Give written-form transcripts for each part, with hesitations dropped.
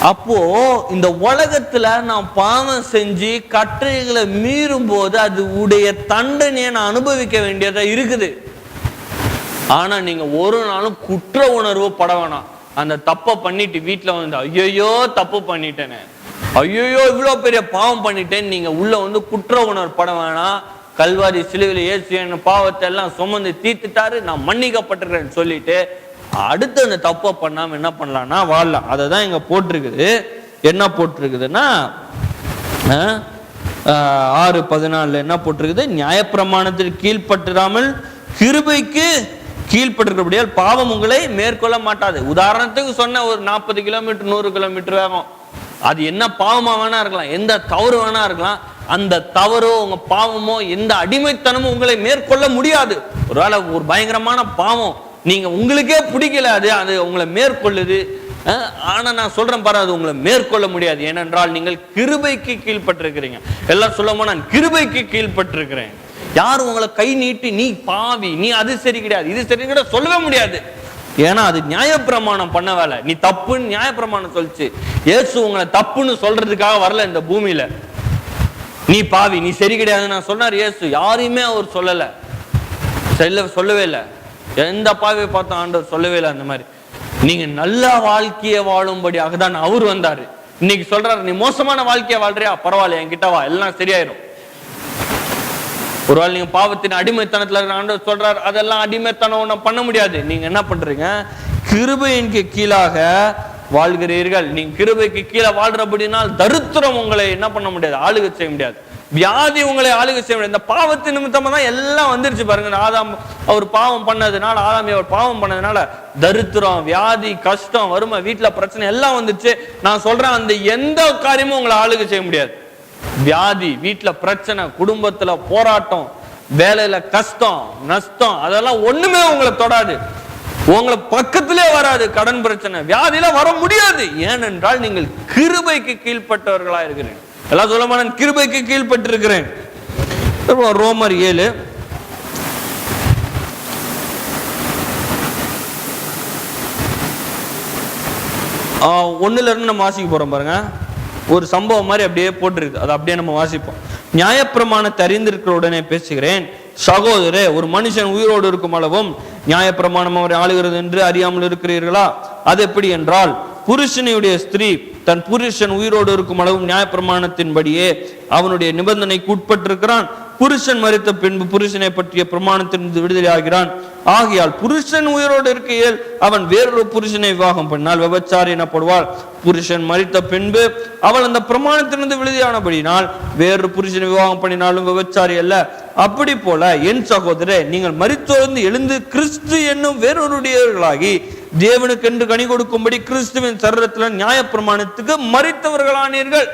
அப்போ இந்த உலகத்துல நான் பாவம் செஞ்சு கட்டளைகளை மீறும் போது அது உடைய தண்டனையை நான் அனுபவிக்க வேண்டியதா இருக்குது. ஆனா நீங்க ஒரு நாளும் குற்ற உணர்வு பட வேணாம். அந்த தப்பை பண்ணிட்டு வீட்டுல வந்து ஐயோ தப்பு பண்ணிட்டேனே, ஐயோ இவ்வளவு பெரிய பாவம் பண்ணிட்டேன்னு நீங்க உள்ள வந்து குற்ற உணர்வு பட வேணாம். கல்வாரி சிலுவையில் இயேசு என் பாவத்தை எல்லாம் சுமந்து தீர்த்துட்டாரு, நான் மன்னிக்கப்பட்டிருக்கிறேன்னு சொல்லிட்டு அடுத்து அந்த தப்பை பண்ணாம என்ன பண்ணலாம்னா வாழலாம். அதை தான் இங்க போட்டிருக்குது. என்ன போட்டிருக்குதுன்னா 6:14 என்ன போட்டிருக்குது? நியாயப்பிரமாணத்திற்கு கீழ்பற்றாமல் கிருபைக்கு கீழ்பட்டிருக்கிறபடியால் பாவம் உங்களை மேற்கொள்ள மாட்டாது. உதாரணத்துக்கு சொன்ன ஒரு 40 கிலோமீட்டர் 100 கிலோமீட்டர் வேகம், அது என்ன பாவமா வேணா இருக்கலாம், எந்த தவறு வேணா இருக்கலாம். அந்த தவறோ உங்க பாவமோ எந்த அடிமைத்தனமும் உங்களை மேற்கொள்ள முடியாது. ஒருவேளை ஒரு பயங்கரமான பாவம் நீங்க உங்களுக்கே பிடிக்கல, அது உங்களை மேற்கொள்ளுது. ஆனா நான் சொல்றேன் பாரு, அது உங்களை மேற்கொள்ள முடியாது. ஏனென்றால் நீங்கள் கிருபைக்கு கீழ்பட்டிருக்கிறீங்க. எல்லாம் சொல்லுமா, நான் கிருபைக்கு கீழ்பட்டிருக்கிறேன். யாரும் உங்களை கை நீட்டி நீ பாவி, நீ அது சரி கிடையாது இது சரி கிடையாது சொல்லவே முடியாது. ஏன்னா அது நியாயப்பிரமாணம் பண்ண வேலை. நீ தப்புன்னு நியாயப்பிரமாணம் சொல்லிச்சு. இயேசு உங்களை தப்புன்னு சொல்றதுக்காக வரல இந்த பூமியில. நீ பாவி நீ சரி கிடையாதுன்னு நான் சொன்னார் இயேசு. யாரையுமே அவர் சொல்லவே இல்லை. எந்த பாவியை பார்த்தோம் ஆண்டவர் சொல்லவே இல்லை. அந்த மாதிரி நீங்க நல்ல வாழ்க்கையை வாழும்படியாக தான் அவர் வந்தாரு. இன்னைக்கு சொல்றாரு, நீ மோசமான வாழ்க்கையை வாழ்றியா, பரவாயில்ல என்கிட்ட வா, எல்லாம் சரியாயிரும். ஒருவேளை நீங்க பாவத்தின் அடிமைத்தனத்துல ஆண்டவர் சொல்றாரு, அதெல்லாம் அடிமைத்தனம் ஒன்றும் பண்ண முடியாது. நீங்க என்ன பண்றீங்க? கிருபையின் கீழாக வாழ்கிறீர்கள். நீங்க கிருபைக்கு கீழே வாழ்றபடினால் தரித்திரம் உங்களை என்ன பண்ண முடியாது, ஆளுகை செய்ய முடியாது. வியாதி உங்களை ஆளுகை செய்ய முடியாது. இந்த பாவத்தின் நிமித்தமா தான் எல்லாம் வந்துருச்சு பாருங்க. ஆதாம் அவர் பாவம் பண்ணதுனால, அவர் பாவம் பண்ணதுனால தரித்திரம், வியாதி, கஷ்டம், வறுமை, வீட்டுல பிரச்சனை எல்லாம் வந்துருச்சு. நான் சொல்றேன், அந்த எந்த காரியமும் உங்களை ஆளுகை செய்ய முடியாது. வியாதி, வீட்டுல பிரச்சனை, குடும்பத்துல போராட்டம், வேலையில கஷ்டம் நஷ்டம், அதெல்லாம் ஒண்ணுமே உங்களை தொடாது, உங்களை பக்கத்திலே வராது. கடன் பிரச்சனை, வியாதியில வர முடியாது. ஏனென்றால் நீங்கள் கிருபைக்கு கீழ்பட்டவர்களா இருக்கிறீங்க. எல்லாம் சொல்லுமா, நான் கிருபைக்கு கீழ்பட்டிருக்கிறேன். ரோமர் 7 1 நம்ம வாசிக்க போறோம் பாருங்க. ஒரு சம்பவம் மாதிரி அப்படியே போட்டிருக்கு, அதை அப்படியே நம்ம வாசிப்போம். நியாயப்பிரமாணத்தை அறிந்திருக்கிற உடனே பேசுகிறேன், சகோதரே, ஒரு மனுஷன் உயிரோடு இருக்கும் அளவும் நியாயப்பிரமாணம் அவரை ஆளுகிறது என்று அறியாமல் இருக்கிறீர்களா? அது எப்படி என்றால், புருஷனுடைய ஸ்திரீ தன் புருஷன் உயிரோடு இருக்கும் அளவும் நியாயப்பிரமாணத்தின்படியே அவனுடைய நிபந்தனைக்கு உட்பட்டிருக்கிறான். புருஷன் மரித்த பின்பு புருஷனை பற்றிய பிரமாணத்திலிருந்து விடுதலை ஆகிறான். ஆகையால் புருஷன் உயிரோடு இருக்கையில் அவன் வேறொரு புருஷனை விவாகம் பண்ணால் விபச்சாரி எனப்படுவாள். புருஷன் மரித்த பின்பு அவள் அந்த பிரமாணத்திலிருந்து விடுதலையானபடினால் வேறொரு புருஷனை விவாகம் பண்ணினாலும் விபச்சாரி அல்ல. அப்படி போல என் சகோதரே, நீங்கள் மரித்தோர்ந்து எழுந்து கிறிஸ்து என்னும் வேறொருடையவர்களாகி தேவனுக்கென்று கனி கொடுக்கும்படி கிறிஸ்துவின் சரீரத்தில் நியாயப்பிரமாணத்துக்கு மரித்தவர்களானீர்கள்.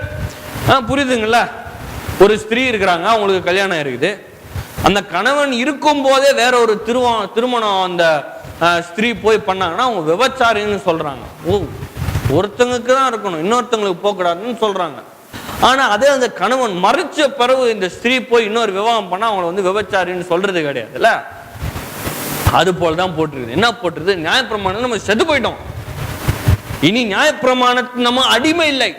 புரியுதுங்களா? ஒரு ஸ்திரீ இருக்கிறாங்க, அவங்களுக்கு கல்யாணம் இருக்குது. அந்த கணவன் இருக்கும் போதே வேற ஒரு திருமணம் அந்த ஸ்திரீ போய் பண்ணாங்கன்னா அவங்க விபச்சாரின்னு சொல்றாங்க. ஒருத்தங்களுக்கு தான் இருக்கணும், இன்னொருத்தங்களுக்கு போகக்கூடாதுன்னு சொல்றாங்க. ஆனா அதே அந்த கணவன் மறைச்ச பிறகு இந்த ஸ்திரீ போய் இன்னொரு விவாகம் பண்ணா அவங்களை வந்து விபச்சாரின்னு சொல்றது கிடையாதுல்ல. அது போலதான் போட்டிருக்குது. என்ன போட்டிருக்கு? நியாயப்பிரமாணம் நம்ம செத்து போயிட்டோம். இனி நியாயப்பிரமாணத்துக்கு நம்ம அடிமை இல்லை.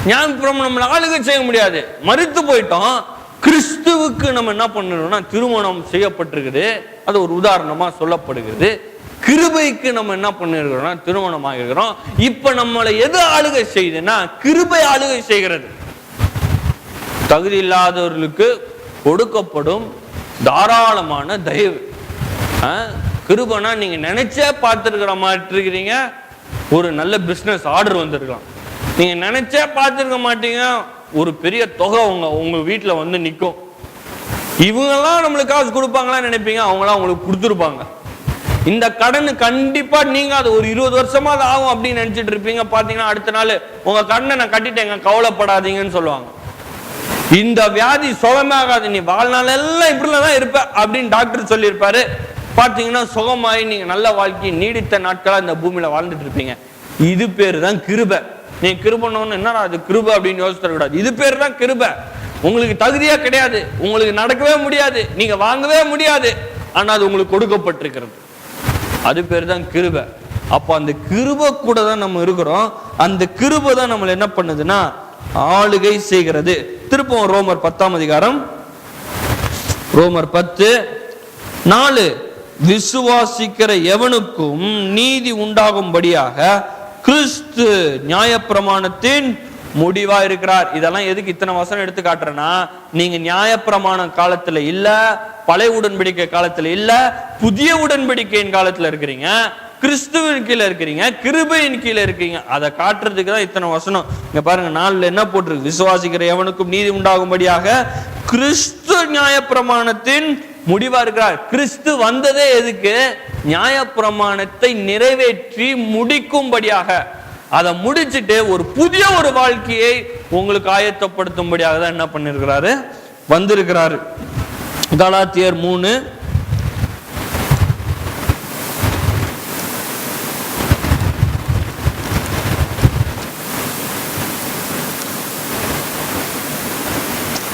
நியாயப்பிரமாணம் நம்மளை ஆளுகை செய்ய முடியாது. மரித்து போயிட்டோம். கிறிஸ்துவுக்கு நம்ம என்ன பண்ணணும்னா திருமணம் செய்யப்பட்டிருக்குது. அது ஒரு உதாரணமா சொல்லப்படுகிறது. கிருபைக்கு நம்ம என்ன பண்ணிருக்கிறோம்னா திருமணம் ஆகிருக்கிறோம். இப்ப நம்மளை எது ஆளுகை செய்யுதுன்னா கிருபை ஆளுகை செய்கிறது. தகுதி இல்லாதவர்களுக்கு கொடுக்கப்படும் தாராளமான தயவு. கிருபைனா நீங்க நினைச்சே பார்த்துருக்கிற மாதிரி இருக்கிறீங்க. ஒரு நல்ல பிசினஸ் ஆர்டர் வந்திருக்கலாம், நீங்க நினைச்சே பார்த்துருக்க மாட்டீங்க. ஒரு பெரிய தொகை உங்க வீட்டுல வந்து நிற்கும். இவங்கெல்லாம் நம்மளுக்கு காசு கொடுப்பாங்களா நினைப்பீங்க, அவங்களாம் உங்களுக்கு கொடுத்துருப்பாங்க. இந்த கடன் கண்டிப்பா நீங்க அது ஒரு 20 வருஷமா அது ஆகும் அப்படின்னு நினைச்சிட்டு இருப்பீங்க. பாத்தீங்கன்னா அடுத்த நாள் உங்க கடனை நான் கட்டிட்டேங்க, கவலைப்படாதீங்கன்னு சொல்லுவாங்க. இந்த வியாதி சுகமாகாது, நீ வாழ்நாள் எல்லாம் இப்படிலாம் இருப்ப அப்படின்னு டாக்டர் சொல்லியிருப்பாரு. பாத்தீங்கன்னா சுகமாயி நீங்க நல்ல வாழ்க்கை நீடித்த நாட்களா இந்த பூமியில வாழ்ந்துட்டு இருப்பீங்க. இது பேரு தான் கிருபை. நீ கிருபன்னு என்னடா அது கிருபை அப்படின்னு யோசிக்க கூடாது. இது பேரு தான் கிருபை. உங்களுக்கு தகுதியா கிடையாது, உங்களுக்கு நடக்கவே முடியாது, நீங்க வாங்கவே முடியாது, ஆனா அது உங்களுக்கு கொடுக்கப்பட்டிருக்கிறது. அது பேரு தான் கிருபை. அப்போ அந்த கிருபை கூட தான் நம்ம இருக்கிறோம். அந்த கிருபை தான் நம்மளை என்ன பண்ணுதுன்னா ஆளுகை செய்கிறது. திருப்பம் ரோமர் 10ஆம் அதிகாரம், ரோமர் 10:4, விசுவாசிக்கிற எவனுக்கும் நீதி உண்டாகும்படியாக கிறிஸ்து நியாயப்பிரமாணத்தின் முடிவா இருக்கிறார். இதெல்லாம் எதுக்கு இத்தனை வசனம் எடுத்து காட்டுறேன்னா, நீங்க நியாயப்பிரமாண காலத்துல இல்ல, பழைய உடன்படிக்கை காலத்துல இல்ல, புதிய உடன்படிக்கையின் காலத்துல இருக்கிறீங்க, கிறிஸ்துவின் கீழே இருக்கிறீங்க, கிருபையின் கீழே இருக்கீங்க. அதை காட்டுறதுக்கு தான் இத்தனை வசனம். இங்க பாருங்க, 4 என்ன போட்டிருக்கு? விசுவாசிக்கிற எவனுக்கும் நீதி உண்டாகும்படியாக கிறிஸ்து நியாயப்பிரமாணத்தின் முடிவா இருக்கிறார். கிறிஸ்து வந்ததே எதுக்கு? நியாயப்பிரமாணத்தை நிறைவேற்றி முடிக்கும்படியாக. அதை முடிச்சுட்டு ஒரு புதிய ஒரு வாழ்க்கையை உங்களுக்கு ஆயத்தப்படுத்தும்படியாக தான் என்ன பண்ணிருக்கிறாரு, வந்திருக்கிறாரு. கலாத்தியர் 3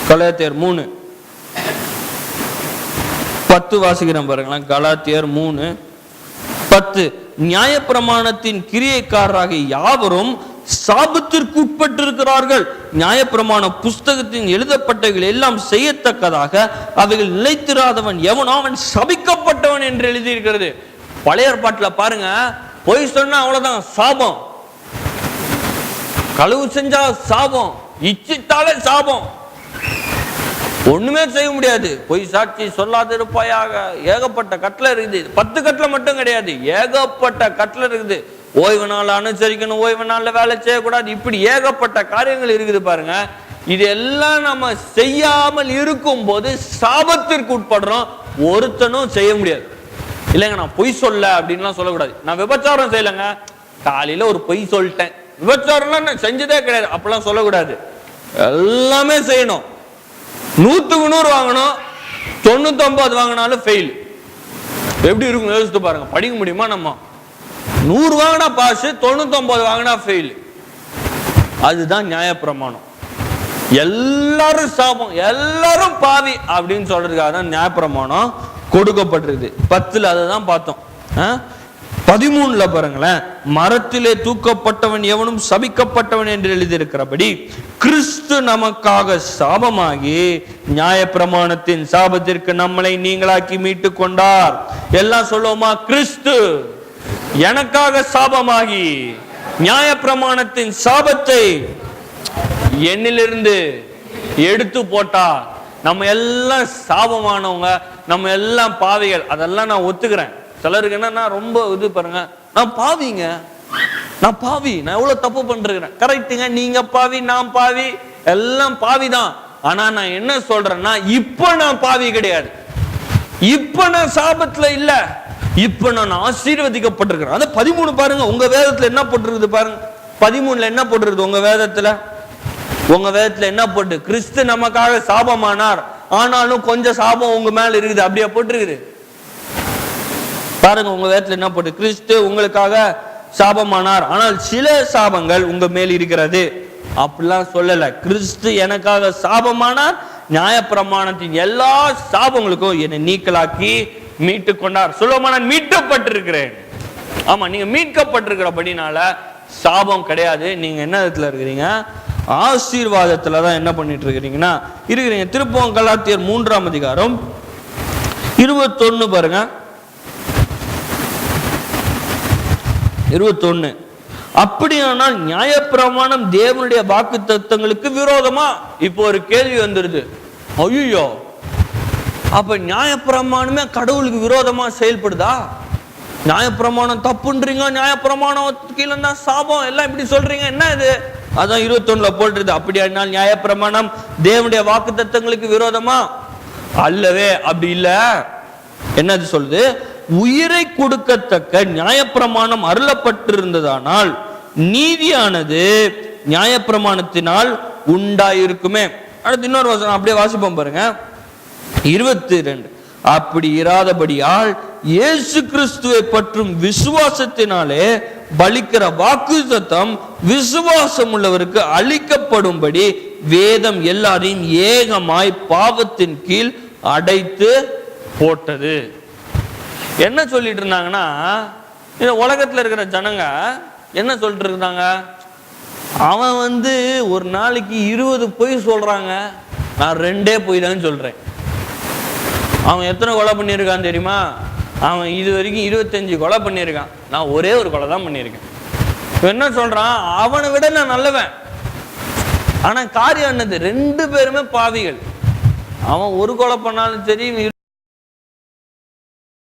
கலாத்தியர் 3:10 வாசிக்கிறேன் பாருங்களேன். கலாத்தியர் 3:10, நியாயப்பிரமாணத்தின் கிரியைக்காரராகிய யாவரும் சாபத்திற்கு உட்பட்டிருக்கிறார்கள். நியாயப்பிரமாண புஸ்தகத்தின் எழுதப்பட்டவைகள் எல்லாம் செய்யத்தக்கதாக அவைகள் நிலைத்திராதவன் எவனோ அவன் சபிக்கப்பட்டவன் என்று எழுதியிருக்கிறது. பழைய ஏற்பாட்டில் பாருங்க, பொய் சொன்னா அவ்வளவுதான் சாபம், களவு செஞ்சா சாபம், இச்சித்தாலே சாபம், ஒண்ணுமே செய்ய முடியாது. பொய் சாட்சி சொல்லாதிருப்பாயாக, ஏகப்பட்ட கட்டளை இருக்குது. 10 கட்டளை மட்டும் கிடையாது, ஏகப்பட்ட கட்டளை இருக்குது. ஓய்வு நாள் அனுசரிக்கணும், ஓய்வு நாள்ல வேலை செய்யக்கூடாது, இப்படி ஏகப்பட்ட காரியங்கள் இருக்குது பாருங்க. இது எல்லாம் நம்ம செய்யாமல் இருக்கும் போது சாபத்திற்கு உட்படுறோம். ஒருத்தனும் செய்ய முடியாது. இல்லைங்க நான் பொய் சொல்ல அப்படின்லாம் சொல்லக்கூடாது. நான் விபச்சாரம் செய்யலைங்க, காலையில ஒரு பொய் சொல்லிட்டேன், விபச்சாரம்லாம் நான் செஞ்சதே கிடையாது அப்படிலாம் சொல்லக்கூடாது. எல்லாமே செய்யணும். 100க்கு 100 வாங்கணும், 99 வாங்கினாலும் ஃபெயில். எப்படி இருக்கும் யோசித்து பாருங்க. படிக்க முடியுமா? நம்ம 100 வாங்கினா பாஸ், 99 வாங்கினா ஃபெயில். அதுதான் நியாயப்பிரமாணம். எல்லாரும் சாபம், எல்லாரும் பாவி அப்படின்னு சொல்றதுக்காக தான் நியாயப்பிரமாணம் கொடுக்கப்பட்டிருக்கு. 10ல் அதை தான் பார்த்தோம். 13ல பாருங்களேன், மரத்திலே தூக்கப்பட்டவன் எவனும் சபிக்கப்பட்டவன் என்று எழுதியிருக்கிறபடி கிறிஸ்து நமக்காக சாபமாகி நியாயப்பிரமாணத்தின் சாபத்திற்கு நம்மளை நீங்களாக்கி மீட்டு கொண்டார். எல்லாம் சொல்லுவோமா? கிறிஸ்து எனக்காக சாபமாகி நியாயப்பிரமாணத்தின் சாபத்தை என்னிலிருந்து எடுத்து போட்டார். நம்ம எல்லாம் சாபமானவங்க, நம்ம எல்லாம் பாவிகள், அதெல்லாம் நான் ஒத்துக்கிறேன். சிலருக்கு என்னன்னா ரொம்ப இது பாருங்க, நான் பாவிங்க, நான் பாவி, நான் எவ்வளவு தப்பு பண்றேன். கரெக்டுங்க, நீங்க பாவி, நான் பாவி, எல்லாம் பாவி தான். ஆனா நான் என்ன சொல்றேன்னா, இப்ப நான் பாவி கிடையாது, இப்ப நான் சாபத்துல இல்ல, இப்ப நான் ஆசீர்வதிக்கப்பட்டிருக்கிறேன். அது 13 பாருங்க, உங்க வேதத்துல என்ன போட்டிருக்குது பாருங்க. 13ல என்ன போட்டிருக்குது உங்க வேதத்துல? உங்க வேதத்துல என்ன போட்டு? கிறிஸ்து நமக்காக சாபமானார், ஆனாலும் கொஞ்சம் சாபம் உங்க மேல இருக்குது, அப்படியே போட்டிருக்குது பாருங்க. உங்க வேதத்துல என்ன போட்டு? கிறிஸ்து உங்களுக்காக சாபமானார், ஆனால் சில சாபங்கள் உங்க மேல் இருக்கிறது. அப்படிலாம் சொல்லல. கிறிஸ்து எனக்காக சாபமானார், நியாயப்பிரமாணத்தின் எல்லா சாபங்களுக்கும் என்னை நீக்கலாக்கி மீட்டு கொண்டார். சொல்லுவோமா? நான் மீட்கப்பட்டிருக்கிறேன். ஆமா, நீங்க மீட்கப்பட்டிருக்கிறபடினால சாபம் கிடையாது. நீங்க என்ன விதத்துல இருக்கிறீங்க? ஆசீர்வாதத்துல தான் என்ன பண்ணிட்டு இருக்கிறீங்கன்னா இருக்கிறீங்க. திருப்பம் கலாத்தியர் 3ஆம் அதிகாரம் 21 பாருங்க. 21, அப்படியானால் நியாயப்பிரமாணம் தேவனுடைய வாக்கு தத்தங்களுக்கு விரோதமா? இப்போ ஒரு கேள்வி வந்துருது. ஐயோ, அப்ப நியாயப்பிரமாணமே கடவுளுக்கு விரோதமா செயல்படுதா? நியாயப்பிரமாணம் தப்புன்றீங்க, நியாயப்பிரமாணம் கீழே தான் சாபம், எல்லாம் இப்படி சொல்றீங்க, என்ன இது? அதான் 21ல போட்டுருது. அப்படியானால் நியாயப்பிரமாணம் தேவனுடைய வாக்கு தத்தங்களுக்கு விரோதமா? அல்லவே அப்படி இல்ல. என்னது சொல்லுது? உயிரை கொடுக்கத்தக்க நியாயப்பிரமாணம் அருளப்பட்டிருந்ததானால் நீதியானது நியாயப்பிரமாணத்தினால் உண்டாயிருக்குமே. அடுத்து இன்னொரு வசனம் அப்படியே வாசிப்போம் பாருங்க. 22, அப்படி இராதபடியால் இயேசு கிறிஸ்துவை பற்றும் விசுவாசத்தினாலே பலிக்கிற வாக்குத்தத்தம் விசுவாசம் உள்ளவருக்கு அளிக்கப்படும்படி வேதம் எல்லாரையும் ஏகமாய் பாவத்தின் கீழ் அடைத்து போட்டது. என்ன சொல்லிட்டு இருந்தாங்கன்னா, இந்த உலகத்துல இருக்கிற ஜனங்க என்ன சொல்லிட்டு இருக்கிறாங்க, அவன் ஒரு நாளைக்கு 20 பொய் சொல்றாங்க, நான் 2 பொய் தான் சொல்றேன். அவன் எத்தனை கொலை பண்ணியிருக்கான் தெரியுமா? அவன் இது வரைக்கும் 25 கொலை பண்ணியிருக்கான், நான் ஒரே ஒரு கொலை தான் பண்ணியிருக்கேன். என்ன சொல்றான், அவனை விட நான் நல்லவன். ஆனா காரியம் என்னது, 2 பேருமே பாவிகள். அவன் ஒரு கொலை பண்ணாலும் சரி,